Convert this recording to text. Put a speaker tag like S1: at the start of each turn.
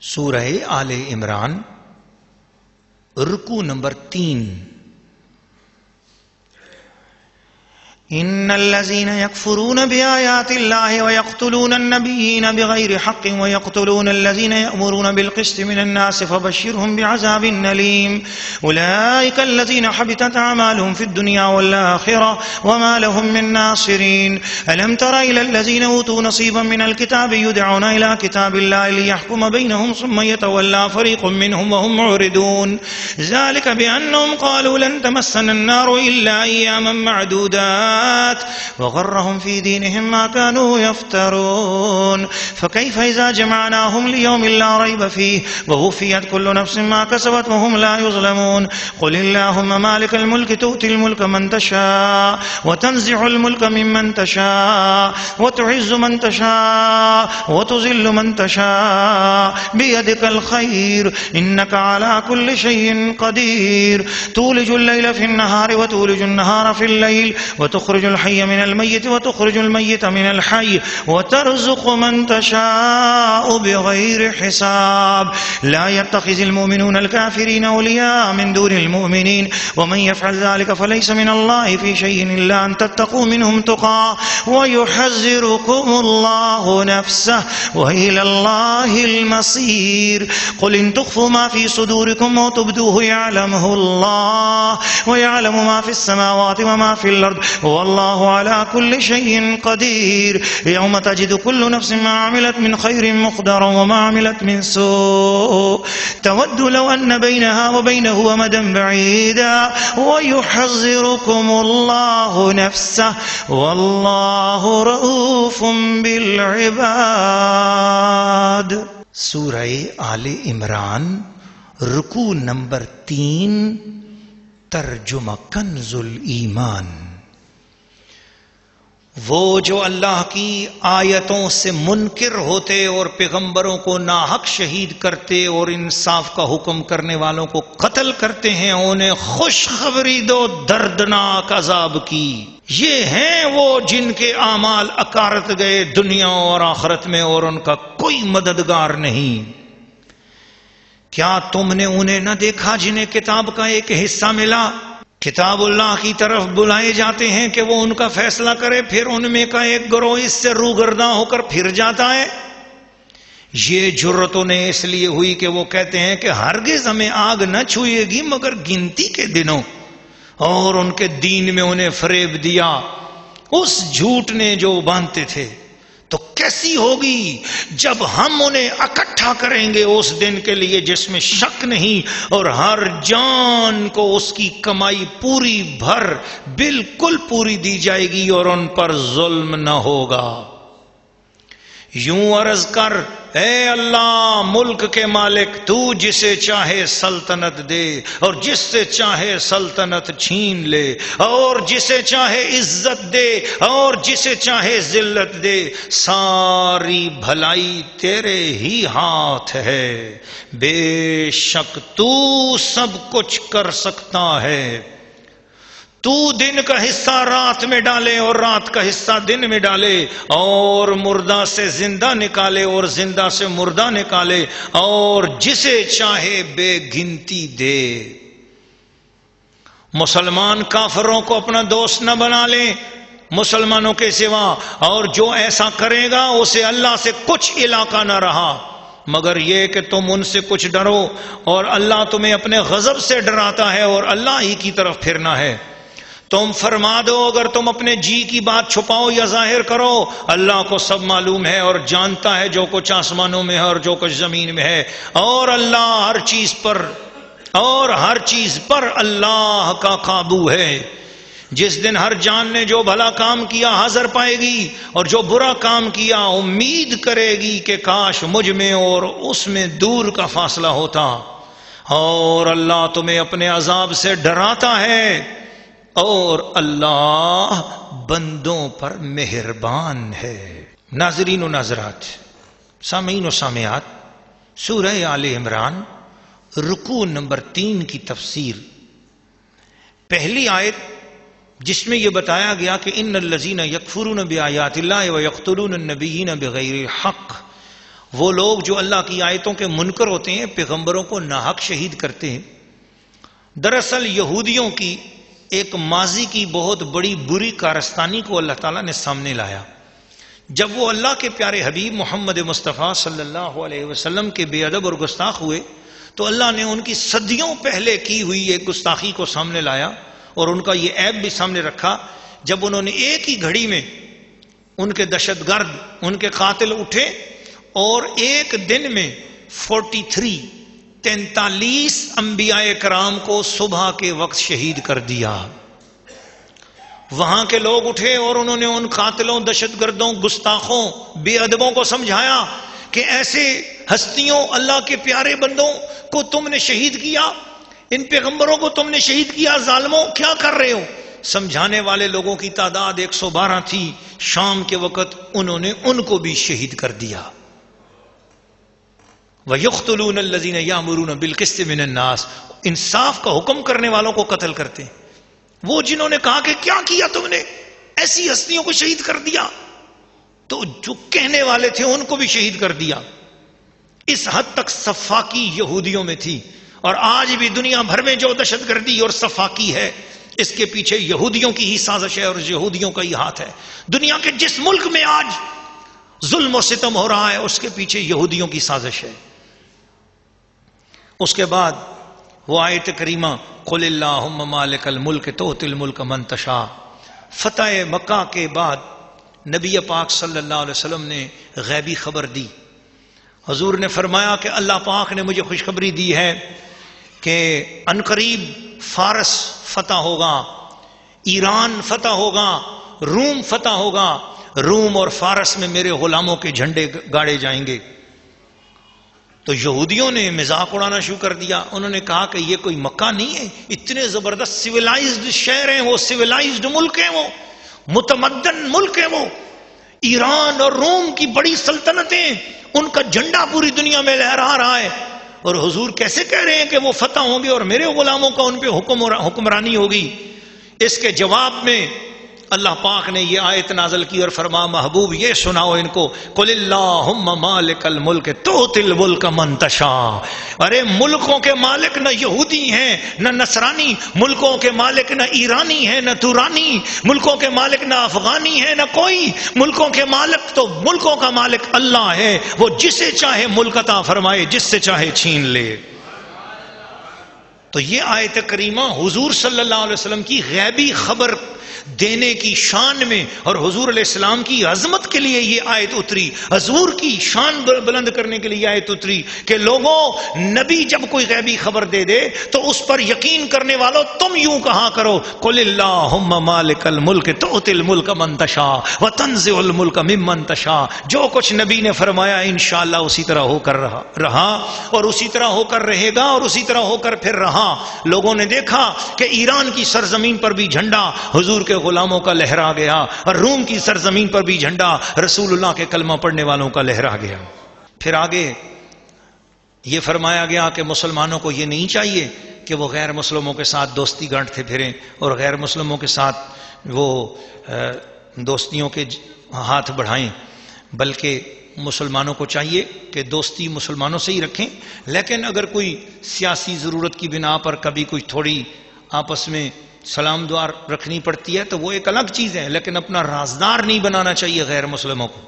S1: سورہ آل عمران رکوع نمبر 3. ان الذين يكفرون بآيات الله ويقتلون النبيين بغير حق ويقتلون الذين يأمرون بالقسط من الناس فبشرهم بعذاب أليم. أولئك الذين حبطت أعمالهم في الدنيا والآخرة وما لهم من ناصرين. ألم تر إلى الذين أوتوا نصيبا من الكتاب يدعون إلى كتاب الله ليحكم بينهم ثم يتولى فريق منهم وهم معرضون. ذلك بأنهم قالوا لن تمسنا النار إلا أياما معدودات وغرهم في دينهم ما كانوا يفترون. فكيف إذا جمعناهم ليوم لا ريب فيه ووفيت كل نفس ما كسبت وهم لا يظلمون. قل اللهم مالك الملك تؤتي الملك من تشاء وتنزع الملك ممن تشاء وتعز من تشاء وتذل من تشاء بيدك الخير إنك على كل شيء قدير. تولج الليل في النهار وتولج النهار في الليل وتخرج الحي من الميت وتخرج الميت من الحي وترزق من تشاء بغير حساب. لا يتخذ المؤمنون الكافرين أولياء من دون المؤمنين ومن يفعل ذلك فليس من الله في شيء إلا أن تتقوا منهم تقى ويحذركم الله نفسه وإلى الله المصير. قل إن تخفوا ما في صدوركم وتبدوه يعلمه الله ويعلم ما في السماوات وما في الأرض والله على كل شيء قدير. يوم تجد كل نفس ما عملت من خير محضرا وما عملت من سوء تود لو أن بينها وبينه أمدا بعيدا ويحذركم الله نفسه والله رؤوف بالعباد. سورہ آل عمران رکوع نمبر 3. ترجمہ کنز الایمان. وہ جو اللہ کی آیتوں سے منکر ہوتے اور پیغمبروں کو ناحق شہید کرتے اور انصاف کا حکم کرنے والوں کو قتل کرتے ہیں انہیں خوشخبری دو دردناک عذاب کی. یہ ہیں وہ جن کے اعمال اکارت گئے دنیا اور آخرت میں اور ان کا کوئی مددگار نہیں. کیا تم نے انہیں نہ دیکھا جنہیں کتاب کا ایک حصہ ملا؟ کتاب اللہ کی طرف بلائے جاتے ہیں کہ وہ ان کا فیصلہ کرے، پھر ان میں کا ایک گروہ اس سے روگرداں ہو کر پھر جاتا ہے. یہ جرت انہیں اس لیے ہوئی کہ وہ کہتے ہیں کہ ہرگز ہمیں آگ نہ چھوئے گی مگر گنتی کے دنوں، اور ان کے دین میں انہیں فریب دیا اس جھوٹ نے جو باندھتے تھے. تو کیسی ہوگی جب ہم انہیں اکٹھا کریں گے اس دن کے لیے جس میں شک نہیں، اور ہر جان کو اس کی کمائی پوری بھر بالکل پوری دی جائے گی اور ان پر ظلم نہ ہوگا. یوں عرض کر اے اللہ ملک کے مالک، تو جسے چاہے سلطنت دے اور جس سے چاہے سلطنت چھین لے، اور جسے چاہے عزت دے اور جسے چاہے ذلت دے. ساری بھلائی تیرے ہی ہاتھ ہے، بے شک تو سب کچھ کر سکتا ہے. تو دن کا حصہ رات میں ڈالے اور رات کا حصہ دن میں ڈالے، اور مردہ سے زندہ نکالے اور زندہ سے مردہ نکالے، اور جسے چاہے بے گنتی دے. مسلمان کافروں کو اپنا دوست نہ بنا لیں مسلمانوں کے سوا، اور جو ایسا کرے گا اسے اللہ سے کچھ علاقہ نہ رہا مگر یہ کہ تم ان سے کچھ ڈرو، اور اللہ تمہیں اپنے غضب سے ڈراتا ہے اور اللہ ہی کی طرف پھرنا ہے. تم فرما دو اگر تم اپنے جی کی بات چھپاؤ یا ظاہر کرو، اللہ کو سب معلوم ہے اور جانتا ہے جو کچھ آسمانوں میں ہے اور جو کچھ زمین میں ہے، اور اللہ ہر چیز پر اللہ کا قابو ہے. جس دن ہر جان نے جو بھلا کام کیا حاضر پائے گی اور جو برا کام کیا امید کرے گی کہ کاش مجھ میں اور اس میں دور کا فاصلہ ہوتا. اور اللہ تمہیں اپنے عذاب سے ڈراتا ہے اور اللہ بندوں پر مہربان ہے. ناظرین و ناظرات، سامعین و سامعات، سورہ آل عمران رکوع نمبر 3 کی تفسیر. پہلی آیت جس میں یہ بتایا گیا کہ ان الذین یکفرون بآیات اللہ ویقتلون النبیین بغیر حق وہ لوگ جو اللہ کی آیتوں کے منکر ہوتے ہیں پیغمبروں کو ناحق شہید کرتے ہیں. دراصل یہودیوں کی ایک ماضی کی بہت بڑی بری کارستانی کو اللہ تعالیٰ نے سامنے لایا. جب وہ اللہ کے پیارے حبیب محمد مصطفیٰ صلی اللہ علیہ وسلم کے بے ادب اور گستاخ ہوئے تو اللہ نے ان کی صدیوں پہلے کی ہوئی ایک گستاخی کو سامنے لایا اور ان کا یہ عیب بھی سامنے رکھا. جب انہوں نے ایک ہی گھڑی میں ان کے دہشت گرد ان کے قاتل اٹھے اور ایک دن میں 43 انبیاء کرام کو صبح کے وقت شہید کر دیا. وہاں کے لوگ اٹھے اور انہوں نے ان قاتلوں، دہشت گردوں، گستاخوں، بے ادبوں کو سمجھایا کہ ایسے ہستیوں، اللہ کے پیارے بندوں کو تم نے شہید کیا، ان پیغمبروں کو تم نے شہید کیا، ظالموں کیا کر رہے ہو. سمجھانے والے لوگوں کی تعداد 112 تھی. شام کے وقت انہوں نے ان کو بھی شہید کر دیا. وَيَقْتُلُونَ الَّذِينَ يَأْمُرُونَ بِالْقِسْطِ مِنَ النَّاسِ، انصاف کا حکم کرنے والوں کو قتل کرتے ہیں. وہ جنہوں نے کہا کہ کیا کیا تم نے، ایسی ہستیوں کو شہید کر دیا، تو جو کہنے والے تھے ان کو بھی شہید کر دیا. اس حد تک سفاکی یہودیوں میں تھی. اور آج بھی دنیا بھر میں جو دہشت گردی اور سفاکی ہے اس کے پیچھے یہودیوں کی ہی سازش ہے اور یہودیوں کا ہی ہاتھ ہے. دنیا کے جس ملک میں آج ظلم و ستم ہو رہا ہے اس کے پیچھے یہودیوں کی سازش ہے. اس کے بعد وہ آیت کریمہ قل اللہم مالک الملک تؤتی الملک من تشاء. فتح مکہ کے بعد نبی پاک صلی اللہ علیہ وسلم نے غیبی خبر دی. حضور نے فرمایا کہ اللہ پاک نے مجھے خوشخبری دی ہے کہ عنقریب فارس فتح ہوگا، ایران فتح ہوگا، روم فتح ہوگا. روم اور فارس میں میرے غلاموں کے جھنڈے گاڑے جائیں گے. تو یہودیوں نے مذاق اڑانا شروع کر دیا. انہوں نے کہا کہ یہ کوئی مکہ نہیں ہے، اتنے زبردست سویلائزڈ شہر ہیں وہ، سویلائزڈ ملک ہیں وہ، متمدن ملک ہیں وہ. ایران اور روم کی بڑی سلطنتیں، ان کا جھنڈا پوری دنیا میں لہرا رہا ہے، اور حضور کیسے کہہ رہے ہیں کہ وہ فتح ہوں گے اور میرے غلاموں کا ان پہ حکمرانی ہوگی. اس کے جواب میں اللہ پاک نے یہ آیت نازل کی اور فرما محبوب یہ سناؤ ان کو قل اللہم مالک الملک تؤتی الملک من تشاء. ارے ملکوں کے مالک نہ یہودی ہیں نہ نصرانی، ملکوں کے مالک نہ ایرانی ہیں نہ تورانی، ملکوں کے مالک نہ افغانی ہیں نہ کوئی. ملکوں کے مالک تو ملکوں کا مالک اللہ ہے، وہ جسے چاہے ملک عطا فرمائے، جس سے چاہے چھین لے. تو یہ آیت کریمہ حضور صلی اللہ علیہ وسلم کی غیبی خبر دینے کی شان میں اور حضور علیہ السلام کی عظمت کے لیے یہ آیت اتری، حضور کی شان بلند کرنے کے لیے یہ آیت اتری کہ لوگوں، نبی جب کوئی غیبی خبر دے دے تو اس پر یقین کرنے والوں تم یوں کہا کرو قل اللہم مالک الملک تؤتی الملک من تشاء وتنزع الملک ممن تشاء. جو کچھ نبی نے فرمایا انشاءاللہ اسی طرح ہو کر رہا اور اسی طرح ہو کر رہے گا اور اسی طرح ہو کر پھر رہا. لوگوں نے دیکھا کہ ایران کی سرزمین پر بھی جھنڈا حضور کے غلاموں کا لہرا گیا اور روم کی سرزمین پر بھی جھنڈا رسول اللہ کے کلمہ پڑھنے والوں کا لہرا گیا. پھر آگے یہ فرمایا گیا کہ مسلمانوں کو یہ نہیں چاہیے کہ وہ غیر مسلموں کے ساتھ دوستی گانٹتے پھریں اور غیر مسلموں کے ساتھ وہ دوستیوں کے ہاتھ بڑھائیں، بلکہ مسلمانوں کو چاہیے کہ دوستی مسلمانوں سے ہی رکھیں. لیکن اگر کوئی سیاسی ضرورت کی بنا پر کبھی کوئی تھوڑی آپس میں سلام دعا رکھنی پڑتی ہے تو وہ ایک الگ چیز ہے، لیکن اپنا رازدار نہیں بنانا چاہیے غیر مسلموں کو.